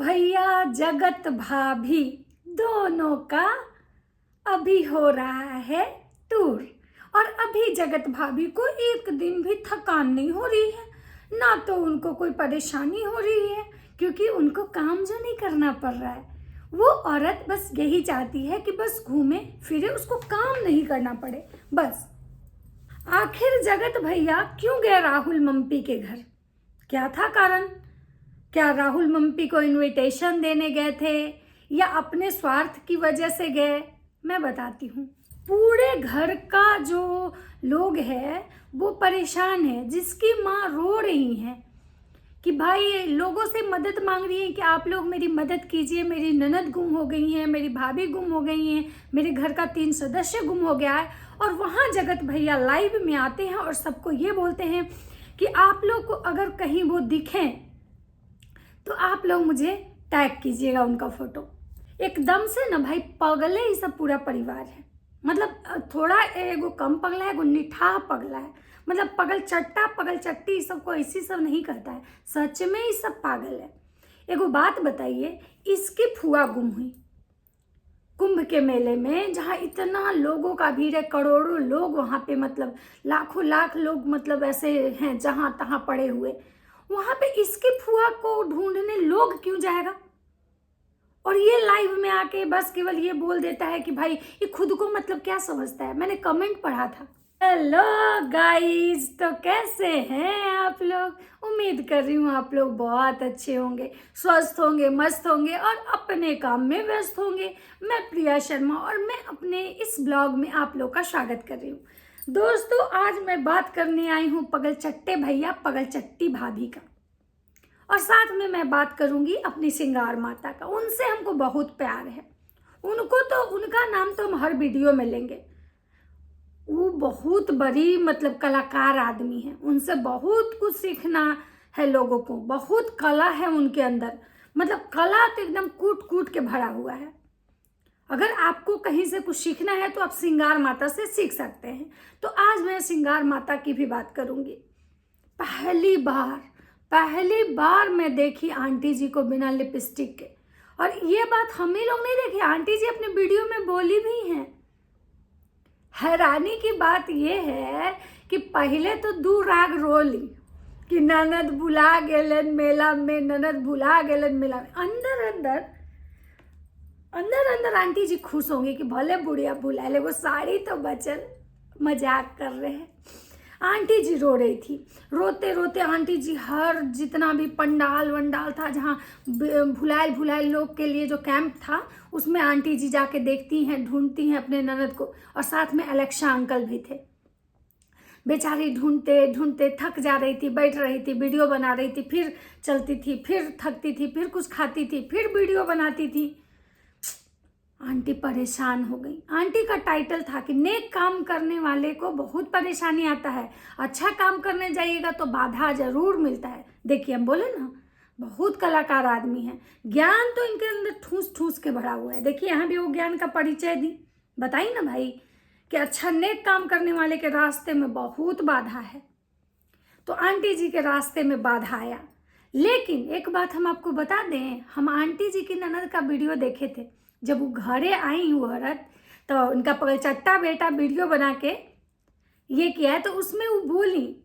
भैया जगत भाभी दोनों का अभी हो रहा है टूर। और अभी जगत भाभी को एक दिन भी थकान नहीं हो रही है, ना तो उनको कोई परेशानी हो रही है, क्योंकि उनको काम जो नहीं करना पड़ रहा है। वो औरत बस यही चाहती है कि बस घूमे फिरे, उसको काम नहीं करना पड़े बस। आखिर जगत भैया क्यों गए राहुल मम्पी के घर? क्या था कारण? क्या राहुल मम्पी को इनविटेशन देने गए थे या अपने स्वार्थ की वजह से गए? मैं बताती हूँ। पूरे घर का जो लोग है वो परेशान है, जिसकी माँ रो रही है कि भाई लोगों से मदद मांग रही है कि आप लोग मेरी मदद कीजिए, मेरी ननद गुम हो गई है, मेरी भाभी गुम हो गई हैं, मेरे घर का 3 सदस्य गुम हो गया है। और वहाँ जगत भैया लाइव में आते हैं और सबको ये बोलते हैं कि आप लोग को अगर कहीं वो दिखें तो आप लोग मुझे टैग कीजिएगा उनका फोटो। एकदम से ना भाई पगले ही सब पूरा परिवार है। मतलब थोड़ा एगो कम पगला है, एगो निठाह पगला है। मतलब पगल चट्टा पगल चट्टी सबको ऐसी सब नहीं करता है, सच में ही सब पागल है। एगो बात बताइए, इसकी फुआ गुम हुई कुंभ के मेले में, जहाँ इतना लोगों का भीड़ है, करोड़ों लोग वहाँ पे, मतलब लाखों लाख लोग मतलब ऐसे हैं जहाँ तहाँ पड़े हुए। वहाँ पे इसकी फुआ को ढूंढने लोग क्यों जाएगा? और ये लाइव में आके बस केवल ये बोल देता है कि भाई ये खुद को मतलब क्या समझता है। मैंने कमेंट पढ़ा था। हेलो गाइस, तो कैसे हैं आप लोग? उम्मीद कर रही हूँ आप लोग बहुत अच्छे होंगे, स्वस्थ होंगे, मस्त होंगे और अपने काम में व्यस्त होंगे। मैं प्रिया शर्मा और मैं अपने इस ब्लॉग में आप लोग का स्वागत कर रही हूँ। दोस्तों, आज मैं बात करने आई हूँ पगल चट्टे भैया पगल चट्टी भाभी का, और साथ में मैं बात करूंगी अपनी सिंगार माता का। उनसे हमको बहुत प्यार है। उनको तो उनका नाम तो हम हर वीडियो में लेंगे। वो बहुत बड़ी मतलब कलाकार आदमी है, उनसे बहुत कुछ सीखना है लोगों को। बहुत कला है उनके अंदर, मतलब कला तो एकदम कूट कूट के भरा हुआ है। अगर आपको कहीं से कुछ सीखना है तो आप सिंगार माता से सीख सकते हैं। तो आज मैं सिंगार माता की भी बात करूंगी। पहली बार मैं देखी आंटी जी को बिना लिपस्टिक के, और ये बात हम ही लोग नहीं देखे, आंटी जी अपने वीडियो में बोली भी हैं। हैरानी की बात यह है कि पहले तो दू राग रोली कि ननद भुला गेलन मेला में, ननद भुला गेलन मेला में। अंदर आंटी जी खुश होंगी कि भले बुढ़िया भुला ले, वो साड़ी तो बचल। मजाक कर रहे हैं। आंटी जी रो रही थी। रोते रोते आंटी जी हर जितना भी पंडाल वंडाल था, जहाँ भुलाए लोग के लिए जो कैंप था, उसमें आंटी जी जाके देखती हैं, ढूंढती हैं अपने ननद को। और साथ में अलेक्सा अंकल भी थे। बेचारी ढूंढते ढूंढते थक जा रही थी, बैठ रही थी, वीडियो बना रही थी, फिर चलती थी, फिर थकती थी, फिर कुछ खाती थी, फिर वीडियो बनाती थी। आंटी परेशान हो गई। आंटी का टाइटल था कि नेक काम करने वाले को बहुत परेशानी आता है, अच्छा काम करने जाइएगा तो बाधा जरूर मिलता है। देखिए, हम बोले ना, बहुत कलाकार आदमी है। ज्ञान तो इनके अंदर ठूस ठूस के भरा हुआ है। देखिए, यहाँ भी वो ज्ञान का परिचय दी, बताई ना भाई कि अच्छा नेक काम करने वाले के रास्ते में बहुत बाधा है। तो आंटी जी के रास्ते में बाधा आया। लेकिन एक बात हम आपको बता दें, हम आंटी जी की ननद का वीडियो देखे थे। जब वो घरे आई वो औरत, तो उनका पगलचट्टा बेटा वीडियो बना के ये किया है, तो उसमें वो बोली,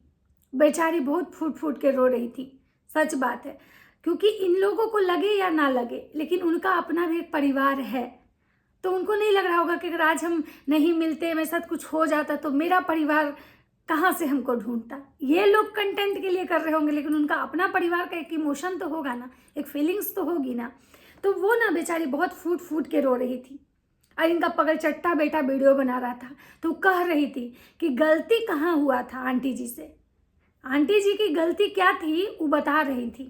बेचारी बहुत फूट फूट के रो रही थी। सच बात है, क्योंकि इन लोगों को लगे या ना लगे, लेकिन उनका अपना भी एक परिवार है। तो उनको नहीं लग रहा होगा कि अगर आज हम नहीं मिलते, मेरे साथ कुछ हो जाता तो मेरा परिवार कहाँ से हमको ढूंढता। ये लोग कंटेंट के लिए कर रहे होंगे, लेकिन उनका अपना परिवार का एक इमोशन तो होगा ना, एक फीलिंग्स तो होगी ना। तो वो ना बेचारी बहुत फूट फूट के रो रही थी। और इनका पगलचट्टा बेटा वीडियो बना रहा था, तो कह रही थी कि गलती कहाँ हुआ था आंटी जी से। आंटी जी की गलती क्या थी वो बता रही थी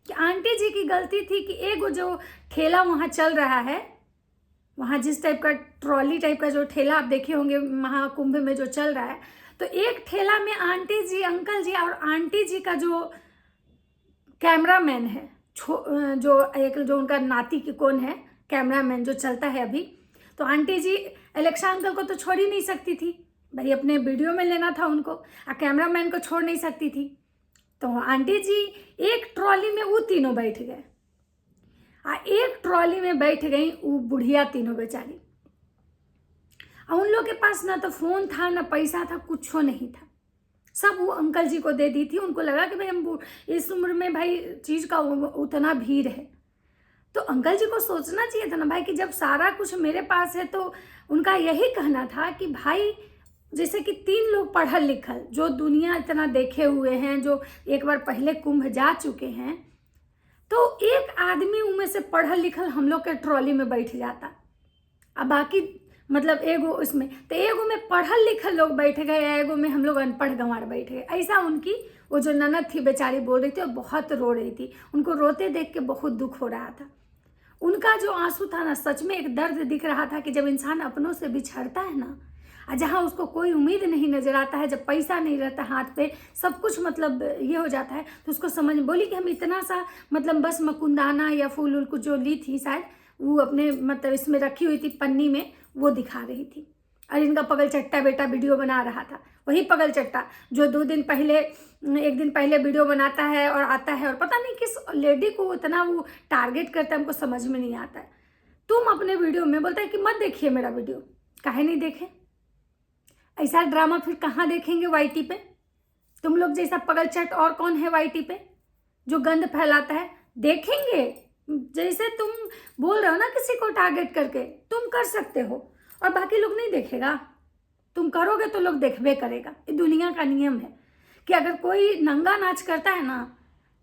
कि आंटी जी की गलती थी कि एक जो ठेला वहाँ चल रहा है, वहाँ जिस टाइप का ट्रॉली टाइप का जो ठेला आप देखे होंगे महाकुंभ में जो चल रहा है, तो एक ठेला में आंटी जी, अंकल जी और आंटी जी का जो कैमरामैन है, जो उनका नाती की कौन है, कैमरामैन जो चलता है अभी, तो आंटी जी अलेक्सा अंकल को तो छोड़ ही नहीं सकती थी भाई, अपने वीडियो में लेना था उनको, और कैमरामैन को छोड़ नहीं सकती थी। तो आंटी जी एक ट्रॉली में वो तीनों बैठ गए। ट्रॉली में बैठ गई वो बुढ़िया तीनों बेचारी। और उन लोग के पास ना तो फोन था ना पैसा था, कुछ नहीं था, सब वो अंकल जी को दे दी थी। उनको लगा कि भाई हम इस उम्र में भाई चीज का उतना भीड़ है, तो अंकल जी को सोचना चाहिए था ना भाई कि जब सारा कुछ मेरे पास है। तो उनका यही कहना था कि भाई जैसे कि 3 लोग पढ़ल लिखल जो दुनिया इतना देखे हुए हैं, जो एक बार पहले कुंभ जा चुके हैं, तो एक आदमी उनमें से पढ़ल लिखल हम लोग के ट्रॉली में बैठ जाता। अब बाकी मतलब एगो इसमें तो एगो में पढ़ल लिखल लोग बैठ गए, एगो में हम लोग अनपढ़ गंवार बैठ गए। ऐसा उनकी वो जो ननद थी बेचारी बोल रही थी और बहुत रो रही थी। उनको रोते देख के बहुत दुख हो रहा था। उनका जो आंसू था ना, सच में एक दर्द दिख रहा था कि जब इंसान अपनों से बिछड़ता है ना, जहाँ उसको कोई उम्मीद नहीं नजर आता है, जब पैसा नहीं रहता हाथ पे, सब कुछ मतलब ये हो जाता है, तो उसको समझ बोली कि हम इतना सा मतलब बस मकुंदाना या फूल उल कुछ जो ली थी शायद वो अपने मतलब इसमें रखी हुई थी पन्नी में, वो दिखा रही थी। और इनका पगल चट्टा बेटा वीडियो बना रहा था, वही पगल चट्टा जो 2 दिन पहले 1 दिन पहले वीडियो बनाता है और आता है और पता नहीं किस लेडी को इतना वो टारगेट करता है, हमको समझ में नहीं आता है। तुम अपने वीडियो में बोलता है कि मत देखिए मेरा वीडियो, काहे नहीं देखे? ऐसा ड्रामा फिर कहाँ देखेंगे वाईटी पे? तुम लोग जैसा पगल चट और कौन है वाईटी पे जो गंद फैलाता है? देखेंगे। जैसे तुम बोल रहे हो ना किसी को टारगेट करके, तुम कर सकते हो और बाकी लोग नहीं देखेगा। तुम करोगे तो लोग देखबे करेगा। ये दुनिया का नियम है कि अगर कोई नंगा नाच करता है ना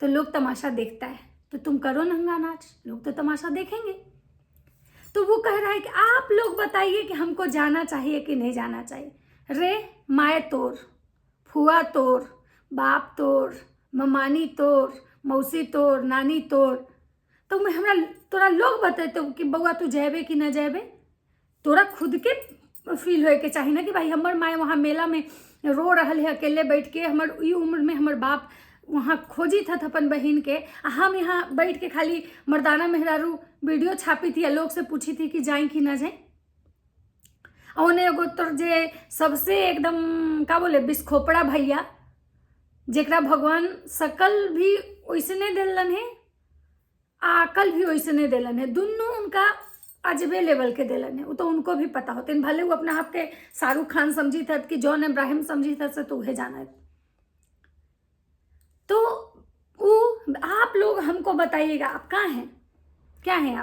तो लोग तमाशा देखता है, तो तुम करो नंगा नाच, लोग तो तमाशा देखेंगे। तो वो कह रहा है कि आप लोग बताइए कि हमको जाना चाहिए कि नहीं जाना चाहिए। रे माए तोर, फुआ तोर, बाप तोर, ममानी तोर, मौसी तोर, नानी तोर, तो मैं हमरा तोरा लोग बताते कि बउआ तू जेबे कि न जेबे? तोरा खुद के फील होए के चाहिए ना कि भाई हमर माए वहाँ मेला में रो रहल है अकेले बैठ के, हमर ई उम्र में हमर बाप वहाँ खोजी था अपन बहन के, हम यहाँ बैठ के खाली मर्दाना मेहरारू वीडियो छापी थी, लोग से पूछी थी कि जाए कि ना जाए। और एगो तोर जे सबसे एकदम का बोले बिस्खोपड़ा भैया, जेकरा भगवान सकल भी वैसने दिलन है, आकल भी वैसने दिलन है, दोनों उनका अजबे लेवल के दिलन है। वो तो उनको भी पता होते हैं, भले वो अपना आप के शाहरुख खान समझी था कि जॉन इब्राहिम समझी था से तो उहे जाना है। तो वो आप लोग हमको बताइएगा आप कहाँ हैं, क्या हैं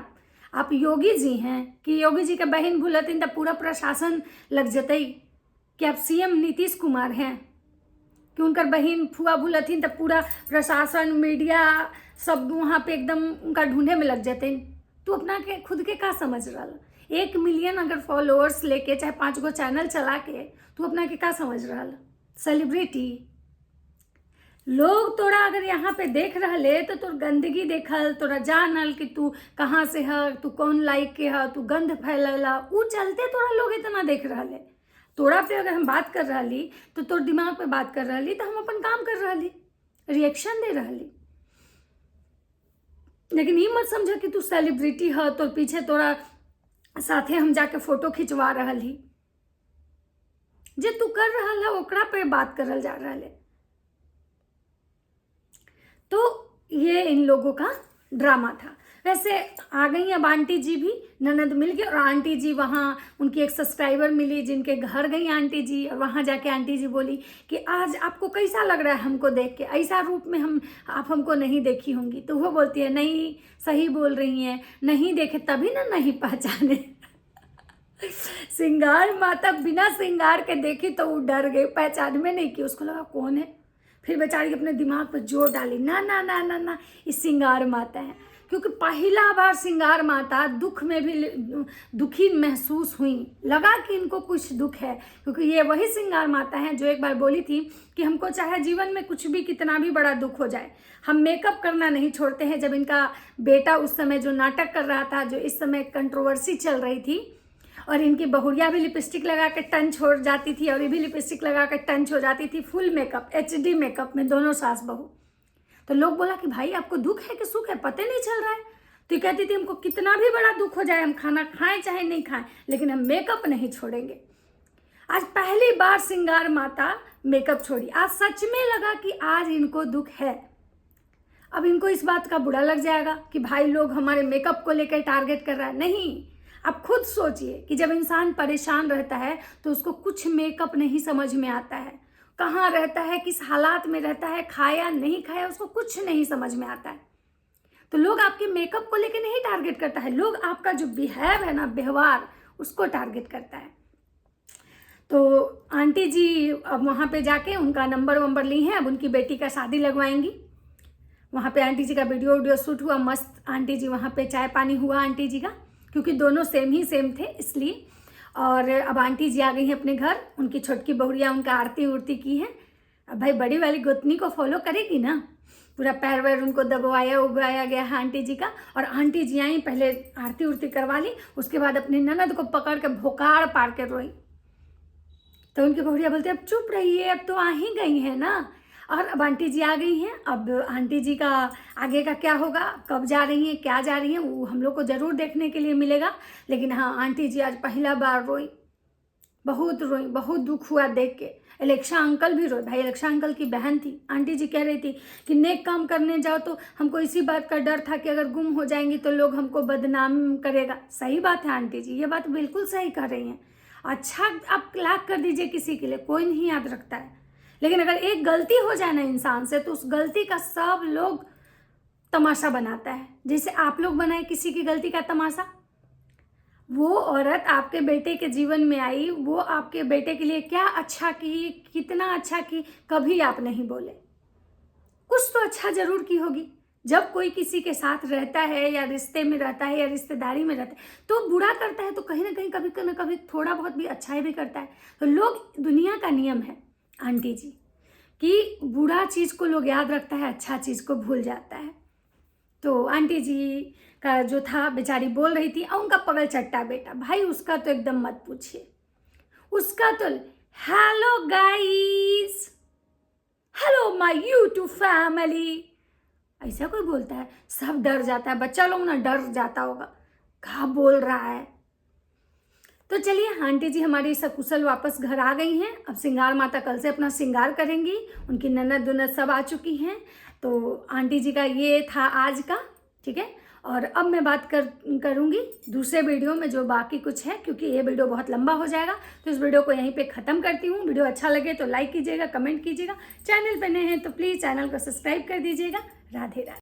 आप योगी जी हैं कि योगी जी के बहन भूलतीन तो पूरा प्रशासन लग जतई, कि आप सीएम नीतीश कुमार हैं कि उनकर बहन फुआ भूलथिन तो पूरा प्रशासन मीडिया सब वहाँ पे एकदम उनका ढूंढे में लग जाते। तू अपना के खुद के का समझ रहा? 1 मिलियन अगर फॉलोअर्स लेके चाहे 5 गो चैनल चला के तू अपना के का समझ रहा? सेलिब्रिटी लोग तोरा अगर यहाँ पे देख रहे तो तोर गंदगी देखल, तोरा जानल कि तू कहाँ से है, तू कौन लाइक के है, तू गंद फैलला, वो चलते तोरा लोग इतना देख रहे। तोरा पे अगर हम बात कर रही तो तोर दिमाग पे बात कर रही, तो हम अपन काम कर रही, रिएक्शन दे रही। लेकिन ये मत समझ कि तू सेलिब्रिटी है, तो पीछे तोरा साथे हम जाके फोटो खिंचवा रही। जे तू कर रहा है ओकरा पे बात करल जा रहा है। तो ये इन लोगों का ड्रामा था। वैसे आ गई अब आंटी जी भी, ननद मिल गई और आंटी जी वहाँ उनकी एक सब्सक्राइबर मिली जिनके घर गई आंटी जी, और वहाँ जाके आंटी जी बोली कि आज आपको कैसा लग रहा है हमको देख के, ऐसा रूप में आप हमको नहीं देखी होंगी। तो वो बोलती है नहीं सही बोल रही हैं, नहीं देखे तभी ना नहीं पहचाने। श्रृंगार माता बिना श्रृंगार के देखी तो वो डर गई, पहचान में नहीं की, उसको लगा कौन है। फिर बेचारी अपने दिमाग पर जोर डाली, ना ना ना ना ना ये श्रृंगार माता है, क्योंकि पहला बार श्रृंगार माता दुख में भी दुखी महसूस हुई, लगा कि इनको कुछ दुख है, क्योंकि ये वही श्रृंगार माता है जो एक बार बोली थी कि हमको चाहे जीवन में कुछ भी कितना भी बड़ा दुख हो जाए हम मेकअप करना नहीं छोड़ते हैं। जब इनका बेटा उस समय जो नाटक कर रहा था, जो इस समय कंट्रोवर्सी चल रही थी, और इनकी बहुरिया भी लिपस्टिक लगा के टन छोड़ जाती थी और ये भी लिपस्टिक लगा के टन छोड़ जाती थी, फुल मेकअप HD मेकअप में दोनों सास बहू। तो लोग बोला कि भाई आपको दुख है कि सुख है, पता नहीं चल रहा है। तो कहती थी हमको कितना भी बड़ा दुख हो जाए, हम खाना खाएं चाहे नहीं खाएं, लेकिन हम मेकअप नहीं छोड़ेंगे। आज पहली बार श्रृंगार माता मेकअप छोड़ी। आज सच में लगा कि आज इनको दुख है। अब इनको इस बात का बुरा लग जाएगा कि भाई लोग हमारे मेकअप को लेकर टारगेट कर रहा है। नहीं, आप खुद सोचिए कि जब इंसान परेशान रहता है तो उसको कुछ मेकअप नहीं समझ में आता है, कहाँ रहता है, किस हालात में रहता है, खाया नहीं खाया, उसको कुछ नहीं समझ में आता है। तो लोग आपके मेकअप को लेकर नहीं टारगेट करता है, लोग आपका जो बिहेव है ना, व्यवहार, उसको टारगेट करता है। तो आंटी जी अब वहाँ पे जाके उनका नंबर ली हैं, अब उनकी बेटी का शादी लगवाएंगी। वहाँ पे आंटी जी का वीडियो शूट हुआ मस्त। आंटी जी वहाँ पे चाय पानी हुआ आंटी जी का, क्योंकि दोनों सेम थे इसलिए। और अब आंटी जी आ गई हैं अपने घर, उनकी छोटकी बहुरिया उनका आरती उरती की है। अब भाई बड़ी वाली गोतनी को फॉलो करेगी ना, पूरा पैर वैर उनको दबवाया उबाया गया है आंटी जी का। और आंटी जी आई, पहले आरती उरती करवा ली, उसके बाद अपनी ननद को पकड़ के भोकाड़ पार के रोई। तो उनकी बहुरिया बोलती अब चुप रहिए, अब तो आ ही गई है ना। और अब आंटी जी आ गई हैं। अब आंटी जी का आगे का क्या होगा, कब जा रही हैं, क्या जा रही हैं, वो हम लोग को ज़रूर देखने के लिए मिलेगा। लेकिन हाँ, आंटी जी आज पहला बार रोई, बहुत रोई, बहुत दुख हुआ देख के। इलेक्शा अंकल भी रोए। भाई इलेक्शा अंकल की बहन थी। आंटी जी कह रही थी कि नेक काम करने जाओ तो हमको इसी बात का डर था कि अगर गुम हो जाएंगी तो लोग हमको बदनाम करेगा। सही बात है आंटी जी, ये बात बिल्कुल सही कर रही हैं। अच्छा आप लाख कर दीजिए किसी के लिए, कोई नहीं याद रखता है। लेकिन अगर एक गलती हो जाए ना इंसान से, तो उस गलती का सब लोग तमाशा बनाता है। जैसे आप लोग बनाए किसी की गलती का तमाशा। वो औरत आपके बेटे के जीवन में आई, वो आपके बेटे के लिए क्या अच्छा की, कितना अच्छा की, कभी आप नहीं बोले। कुछ तो अच्छा जरूर की होगी। जब कोई किसी के साथ रहता है या रिश्ते में रहता है या रिश्तेदारी में रहता है तो बुरा करता है, तो कहीं ना कहीं कभी ना कभी थोड़ा बहुत भी अच्छाई भी करता है। तो लोग, दुनिया का नियम है आंटी जी कि बुरा चीज़ को लोग याद रखता है, अच्छा चीज़ को भूल जाता है। तो आंटी जी का जो था, बेचारी बोल रही थी, उनका पगल चट्टा बेटा, भाई उसका तो एकदम मत पूछिए। उसका तो hello guys, hello my YouTube family, ऐसा कोई बोलता है, सब डर जाता है। बच्चा लोग ना डर जाता होगा, क्या बोल रहा है। तो चलिए, आंटी जी हमारी सकुशल वापस घर आ गई हैं। अब श्रृंगार माता कल से अपना श्रृंगार करेंगी, उनकी ननद दुनद सब आ चुकी हैं। तो आंटी जी का ये था आज का, ठीक है। और अब मैं बात करूँगी दूसरे वीडियो में जो बाकी कुछ है, क्योंकि ये वीडियो बहुत लंबा हो जाएगा। तो इस वीडियो को यहीं पे ख़त्म करती हूँ। वीडियो अच्छा लगे तो लाइक कीजिएगा, कमेंट कीजिएगा, चैनल पे नए हैं तो प्लीज़ चैनल को सब्सक्राइब कर दीजिएगा। राधे राधे।